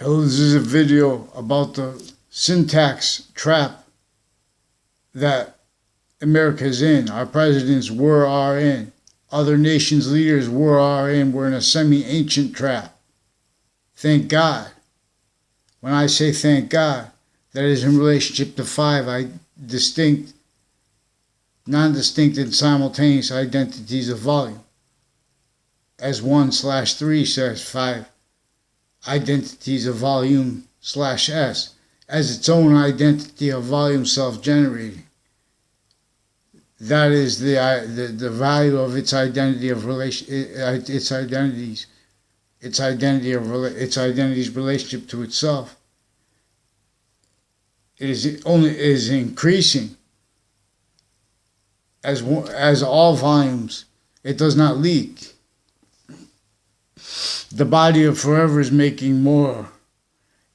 This is a video about the sytax trap that America is in. Our presidents are in. Other nations' leaders are in. We're in a semi-ancient trap. Thank God. When I say thank God, that is in relationship to five distinct, non-distinct, and simultaneous identities of volume. As 1/3 says 5 identities of volume /s as its own identity of volume self-generating. That is the value of its identity of relation, its identity's relationship to itself. It is increasing as all volumes. It does not leak. The body of forever is making more.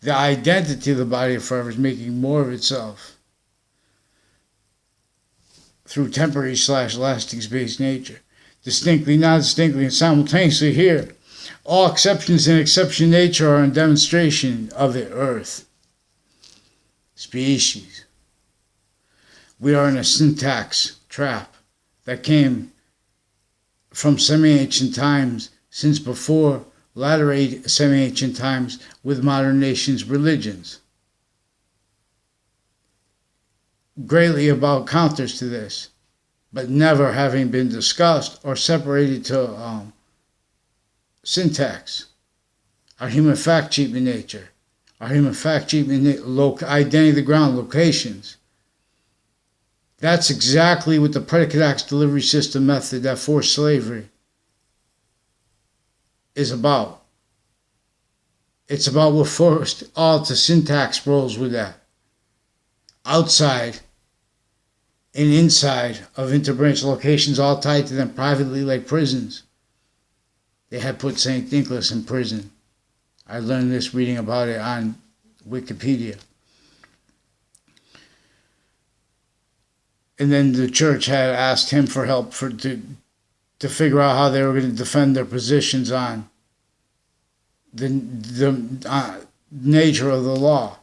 The identity of the body of forever is making more of itself through temporary / lasting space nature. Distinctly, non-distinctly, and simultaneously here. All exceptions in exception nature are in demonstration of it, Earth. Species. We are in a sytax trap that came from semi-ancient times, since before latter semi-ancient times with modern nations' religions. Greatly about counters to this, but never having been discussed or separated to sytax. Our human fact treatment nature, our human fact treatment identity of the ground, locations. That's exactly what the predicate acts delivery system method that forced slavery is about. It's about what forced all to sytax roles with that. Outside and inside of interbranch locations, all tied to them privately like prisons. They had put St. Nicholas in prison. I learned this reading about it on Wikipedia. And then the church had asked him for help to figure out how they were going to defend their positions on the nature of the law.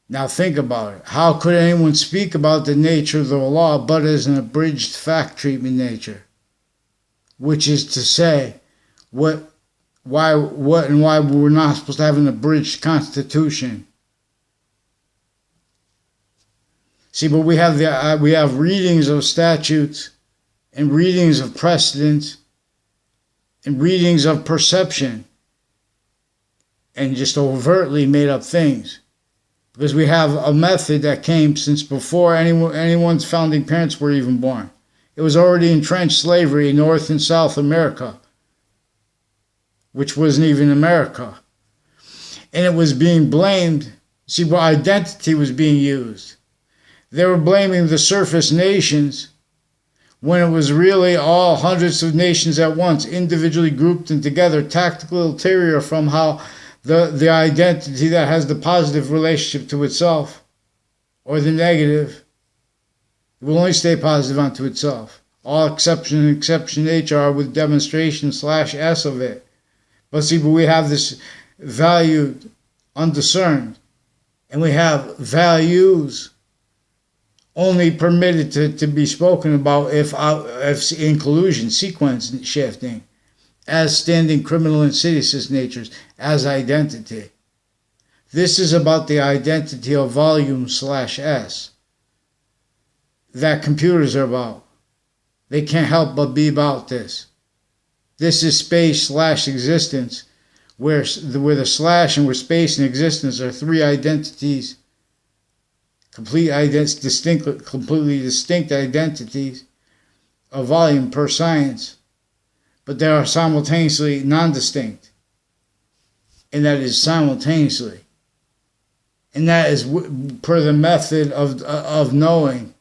Now think about it. How could anyone speak about the nature of the law but as an abridged fact treatment nature? Which is to say, why we're not supposed to have an abridged constitution. See, but we have readings of statutes and readings of precedents and readings of perception and just overtly made up things. Because we have a method that came since before anyone's founding parents were even born. It was already entrenched slavery in North and South America, which wasn't even America. And it was being blamed. See, what identity was being used. They were blaming the surface nations when it was really all hundreds of nations at once, individually grouped and together, tactical ulterior from how the identity that has the positive relationship to itself, or the negative, it will only stay positive unto itself. All exception and exception nature are with demonstration /s of it. But see, we have this valued, undiscerned, and we have values only permitted to be spoken about if in collusion, sequence shifting, as standing criminal and seditious natures, as identity. This is about the identity of volume /s that computers are about. They can't help but be about this. This is space / existence, where the slash and where space and existence are three identities, completely distinct identities of volume per science, but they are simultaneously non-distinct, and that is simultaneously, and that is per the method of knowing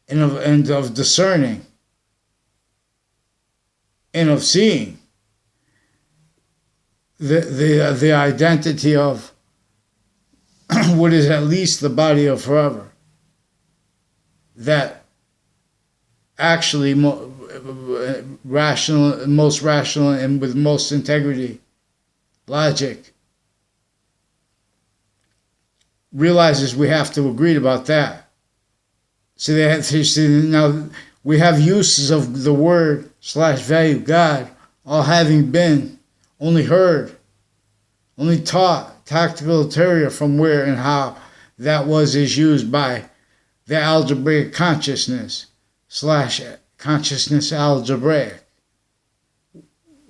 and of discerning and of seeing the identity of what is at least the body of forever, that actually most rational and with most integrity, logic, realizes we have to agree about that. So they have to see now we have uses of the word / value God, all having been only heard, only taught tactical area from where and how that is used by the algebraic consciousness / consciousness algebraic,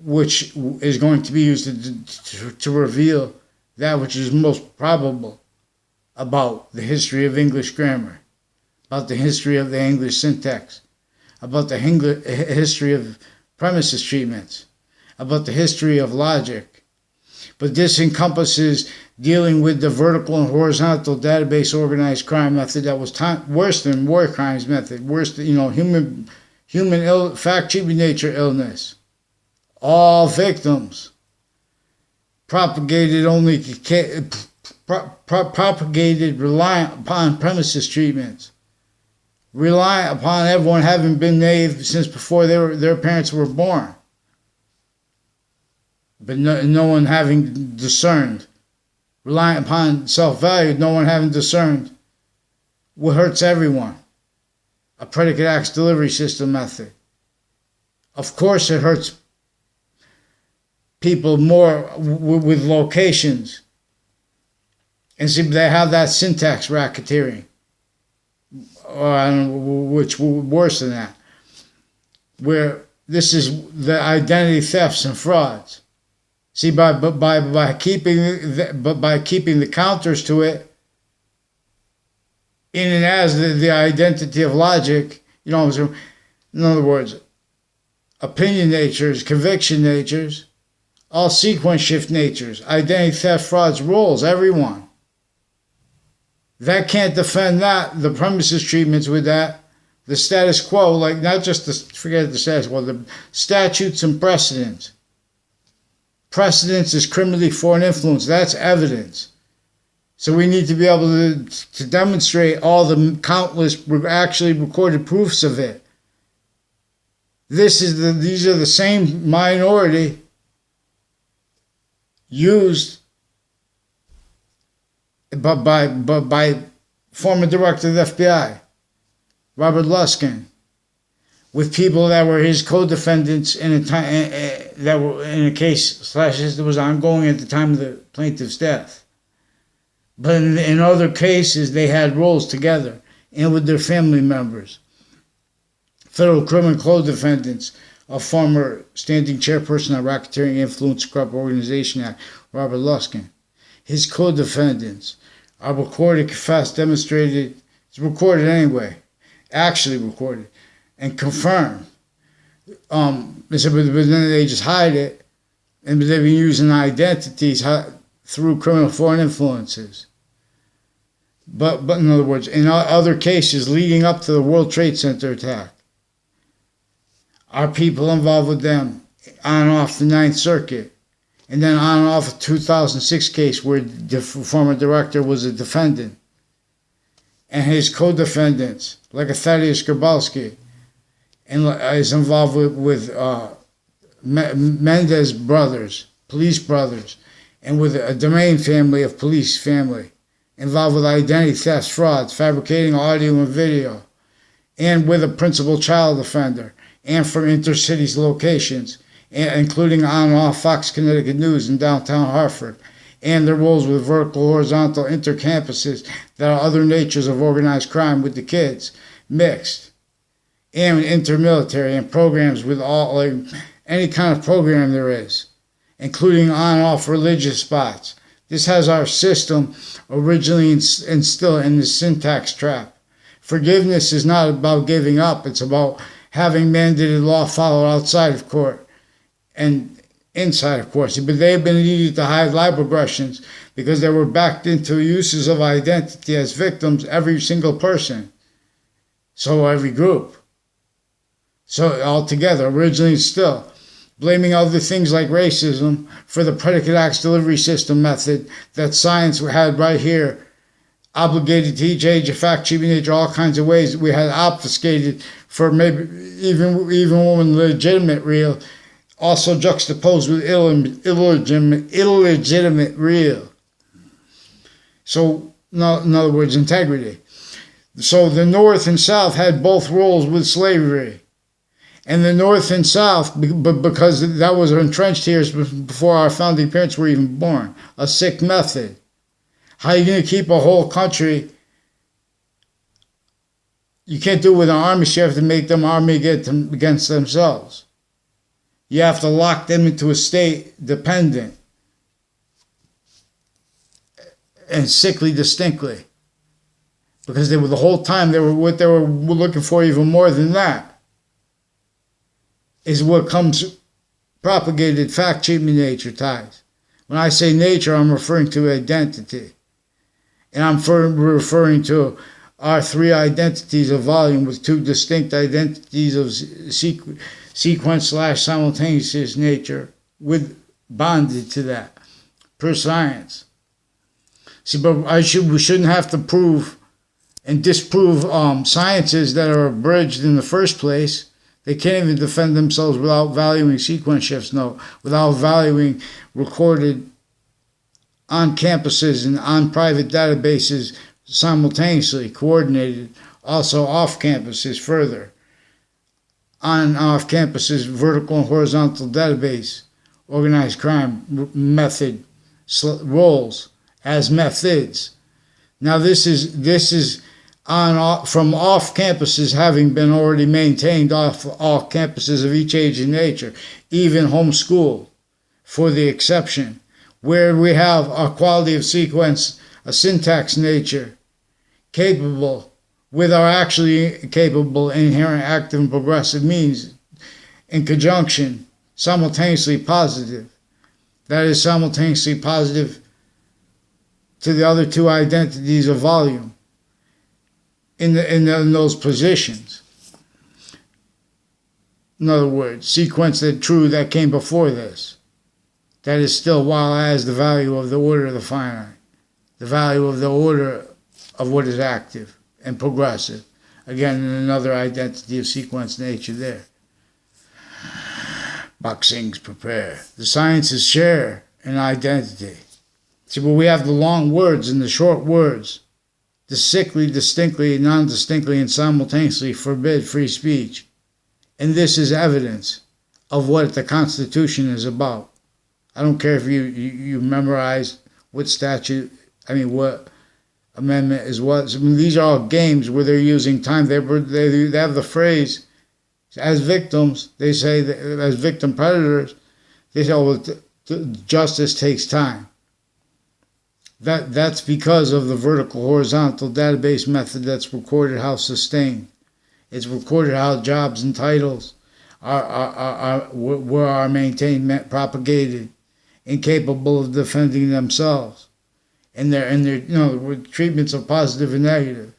which is going to be used to reveal that which is most probable about the history of English grammar, about the history of the English syntax, about the history of premises treatments, about the history of logic. But this encompasses dealing with the vertical and horizontal database organized crime method that was worse than war crimes method, worse than, human fact-cheating nature illness. All victims propagated reliant upon premises treatments, reliant upon everyone having been naive since before their parents were born, but no one having discerned, reliant upon self-value, no one having discerned what hurts everyone. A predicate acts delivery system method. Of course it hurts people more with locations. And see, they have that syntax racketeering, which worse than that, where this is the identity thefts and frauds. See, by keeping the counters to it in and as the identity of logic, in other words, opinion natures, conviction natures, all sequence shift natures, identity theft, frauds, roles, everyone. That can't defend that, the premises treatments with that, the status quo, like not just forget the status quo, the statutes and precedents. Precedence is criminally foreign influence, that's evidence. So we need to be able to demonstrate all the countless actually recorded proofs of it. These are the same minority used by former director of the FBI, Robert Luskin, with people that were his co-defendants in a time that were in a case / that was ongoing at the time of the plaintiff's death. But in other cases, they had roles together and with their family members. Federal criminal co-defendants of former standing chairperson on Racketeering Influence Corrupt Organization Act, Robert Luskin. His co-defendants are recorded, confessed, demonstrated, it's recorded anyway, actually recorded, and confirmed. But then they just hide it, and they've been using identities through criminal foreign influences. But in other words, in other cases leading up to the World Trade Center attack, are people involved with them on and off the Ninth Circuit, and then on and off a 2006 case where the former director was a defendant, and his co-defendants, like Thaddeus Grabowski, and is involved with Mendez brothers, police brothers, and with a domain family of police family, involved with identity theft, frauds, fabricating audio and video, and with a principal child offender, and from intercities locations, including on and off Fox Connecticut News in downtown Hartford, and their roles with vertical, horizontal intercampuses that are other natures of organized crime with the kids, mixed, and intermilitary, and programs with all, like any kind of program there is, including on and off religious spots. This has our system originally instilled in the syntax trap. Forgiveness is not about giving up, it's about having mandated law followed outside of court and inside of court. But they've been needed to hide live progressions because they were backed into uses of identity as victims, every single person. So every group. So altogether, originally still, blaming other things like racism for the predicate acts delivery system method that science had right here, obligated to each age, a fact, cheating nature, all kinds of ways we had obfuscated for maybe even when legitimate real, also juxtaposed with illegitimate real. So No, in other words, integrity. So the North and South had both roles with slavery. And the North and South, because that was entrenched here before our founding parents were even born, a sick method. How are you going to keep a whole country? You can't do it with an army, so you have to make them army against themselves. You have to lock them into a state dependent and sickly distinctly. Because they were the whole time what they were looking for even more than that is what comes propagated fact, treatment, nature ties. When I say nature, I'm referring to identity. And I'm referring to our three identities of volume with two distinct identities of sequence/simultaneous nature with bonded to that per science. See, but we shouldn't have to prove and disprove sciences that are abridged in the first place. They can't even defend themselves without valuing sequence shifts, without valuing recorded on campuses and on private databases simultaneously, coordinated, also off campuses further. On and off campuses, vertical and horizontal database, organized crime, method, roles as methods. Now this is from off campuses having been already maintained off all campuses of each age and nature, even homeschooled for the exception, where we have a quality of sequence, a sytax nature, capable with our actually capable inherent active and progressive means in conjunction, simultaneously positive. That is simultaneously positive to the other two identities of volume. In those positions. In other words, sequence that came before this. That is still while as the value of the order of the finite. The value of the order of what is active and progressive. Again, another identity of sequence nature there. Boxings prepare. The sciences share an identity. See, but we have the long words and the short words. The sickly, distinctly, non-distinctly, and simultaneously forbid free speech. And this is evidence of what the Constitution is about. I don't care if you memorize what what amendment is what. I mean, these are all games where they're using time. They have the phrase, as victims, they say, that, as victim predators, they say, well, justice takes time. That's because of the vertical horizontal database method that's recorded how sustained. It's recorded how jobs and titles are maintained, propagated, incapable of defending themselves. And their treatments of positive and negative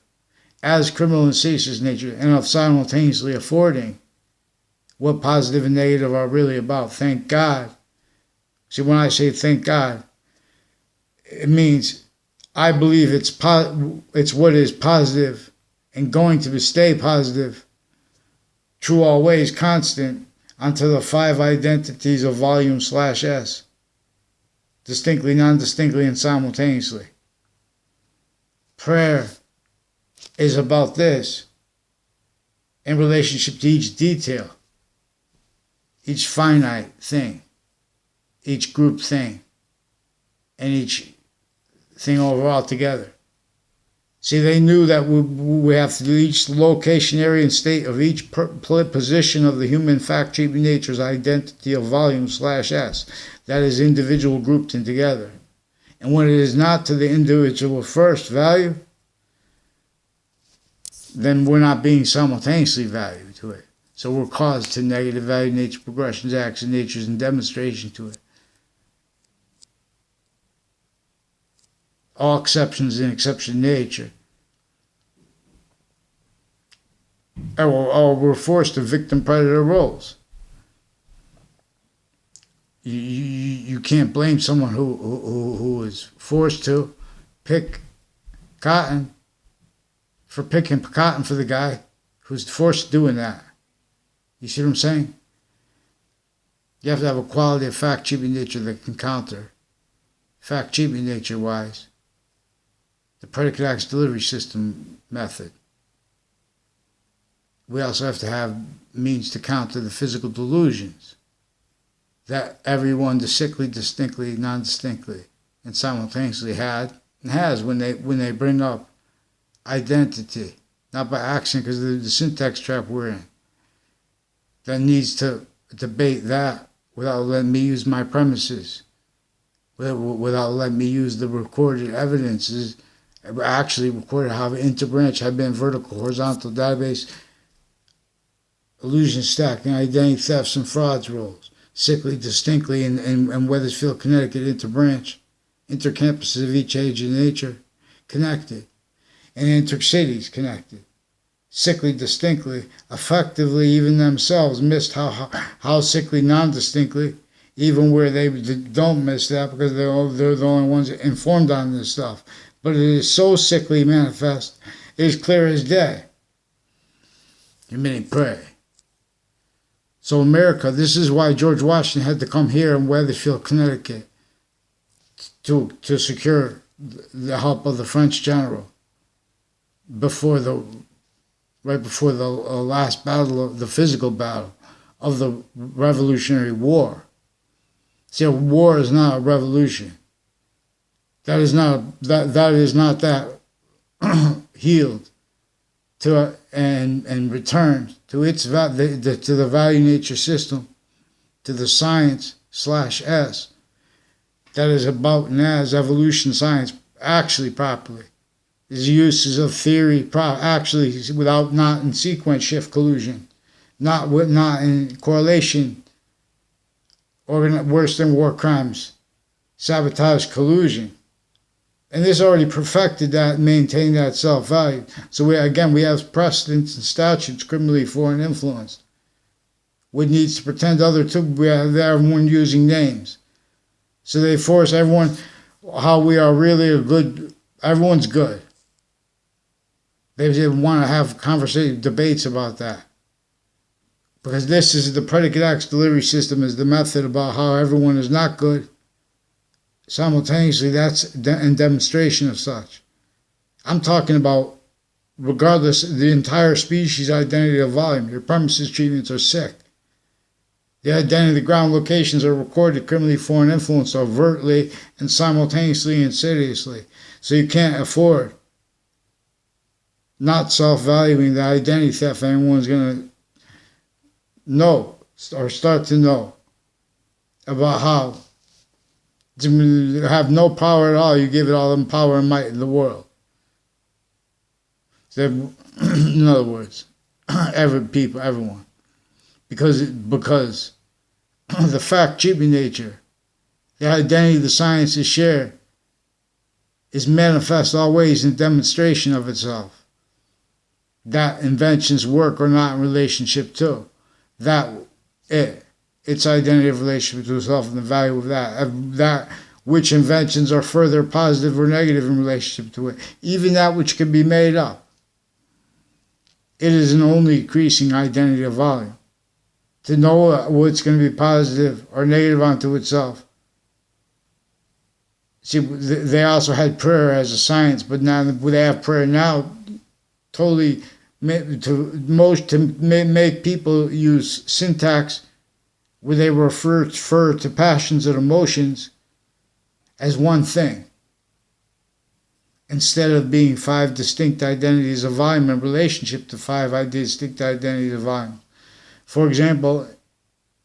as criminal and seditious nature, and of simultaneously affording what positive and negative are really about. Thank God. See, when I say thank God, it means I believe it's what is positive and going to stay positive, true always, constant, unto the five identities of volume /S, distinctly, non-distinctly, and simultaneously. Prayer is about this in relationship to each detail, each finite thing, each group thing, and each thing overall together. See, they knew that we have to do each location, area, and state of each position of the human fact, treatment, nature's identity of volume /S. That is individual grouped in together. And when it is not to the individual first value, then we're not being simultaneously valued to it. So we're caused to negative value nature, progressions, action, natures, and demonstration to it. All exceptions in exception nature. Or we're forced to victim-predator roles. You can't blame someone who is forced to pick cotton for picking cotton for the guy who's forced to doing that. You see what I'm saying? You have to have a quality of fact, treatment, nature that can counter fact, treatment, nature-wise the predicate acts delivery system method. We also have to have means to counter the physical delusions that everyone distinctly, non-distinctly, and simultaneously had and has when they bring up identity, not by accident, because of the syntax trap we're in. That needs to debate that without letting me use my premises, without letting me use the recorded evidences, actually recorded how interbranch have been vertical, horizontal database, illusion stacking, identity thefts and frauds roles, cyclically, distinctly, and Weathersfield, Connecticut, interbranch, intercampuses of each age and nature, connected, and intercities connected. Sickly, distinctly, effectively, even themselves missed how sickly, non-distinctly, even where they don't miss that because they're the only ones informed on this stuff. But it is so sickly manifest, it is clear as day. Committing prey. So America, this is why George Washington had to come here in Weathersfield, Connecticut, to secure the help of the French general right before the last battle, the physical battle of the Revolutionary War. See, a war is not a revolution. That is not that healed to and returned to its to the value nature system, to the science/s that is about and as evolution science actually properly. Is uses of theory actually not in sequence shift collusion, not in correlation, or worse than war crimes, sabotage collusion. And this already perfected that and maintained that self-value. So we have precedents and statutes criminally foreign influenced. What needs to pretend we have everyone using names. So they force everyone how we are really everyone's good. They didn't want to have debates about that. Because this is the predicate acts delivery system is the method about how everyone is not good. Simultaneously, that's in demonstration of such. I'm talking about, regardless, the entire species identity of volume. Your premises treatments are sick. The identity of the ground locations are recorded criminally foreign influence overtly and simultaneously and insidiously. So you can't afford not self-valuing the identity theft anyone's going to know or start to know about how to have no power at all. You give it all the power and might in the world. So, in other words, everyone. Because the fact, treatment nature, the identity the sciences share is manifest always in demonstration of itself. That inventions work or not in relationship to. Its identity of relationship to itself and the value of that which inventions are further positive or negative in relationship to it, even that which can be made up. It is an only increasing identity of volume. To know what's going to be positive or negative unto itself. See, they also had prayer as a science, but now they have prayer now totally to make people use syntax where they refer to passions and emotions as one thing, instead of being 5 distinct identities of volume in relationship to 5 distinct identities of volume. For example,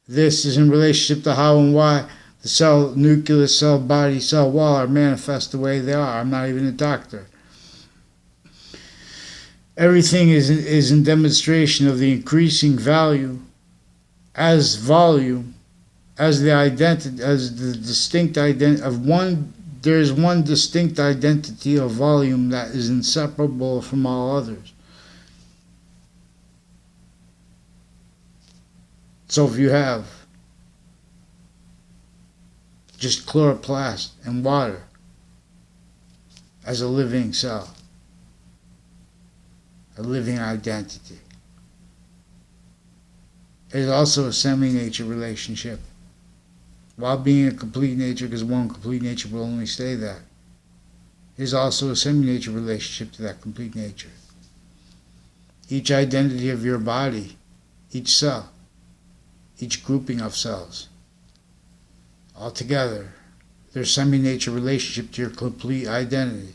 this is in relationship to how and why the cell nucleus, cell body, cell wall are manifest the way they are. I'm not even a doctor. Everything is in demonstration of the increasing value as volume, as the identity, as the distinct identity of one. There is one distinct identity of volume that is inseparable from all others. So if you have just chloroplast and water as a living cell, a living identity, it is also a semi-nature relationship, while being a complete nature, because one complete nature will only stay that. is also a semi-nature relationship to that complete nature. Each identity of your body, each cell, each grouping of cells, altogether, their semi-nature relationship to your complete identity.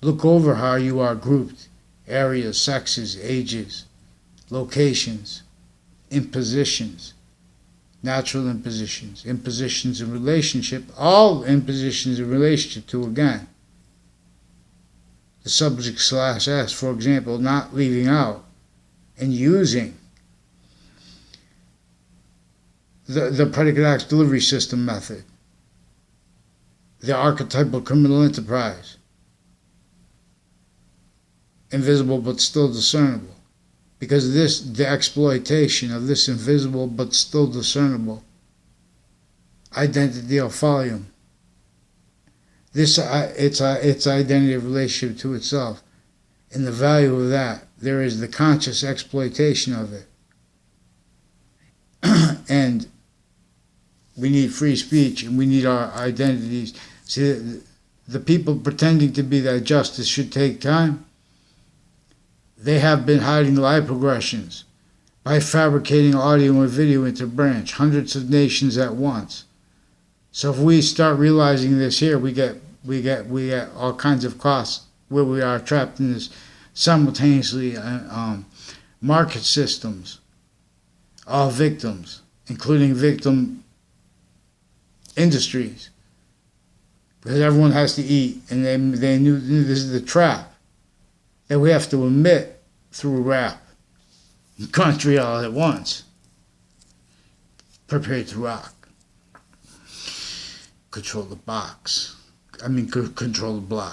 Look over how you are grouped, areas, sexes, ages, locations, impositions, natural impositions, impositions in relationship, all impositions in relationship to, again, the subject slash S, for example, not leaving out and using the predicate acts delivery system method, the archetypal criminal enterprise, invisible but still discernible, because the exploitation of this invisible but still discernible identity of volume, its identity of relationship to itself, and the value of that, there is the conscious exploitation of it. And we need free speech, and we need our identities. See, the people pretending to be that justice should take time, they have been hiding live progressions by fabricating audio and video into branch, hundreds of nations at once. So if we start realizing this here, we get all kinds of costs where we are trapped in this simultaneously market systems, all victims, including victim industries, because everyone has to eat, and they knew this is the trap that we have to emit through rap and country all at once. Prepared to rock. Control the box. Control the block.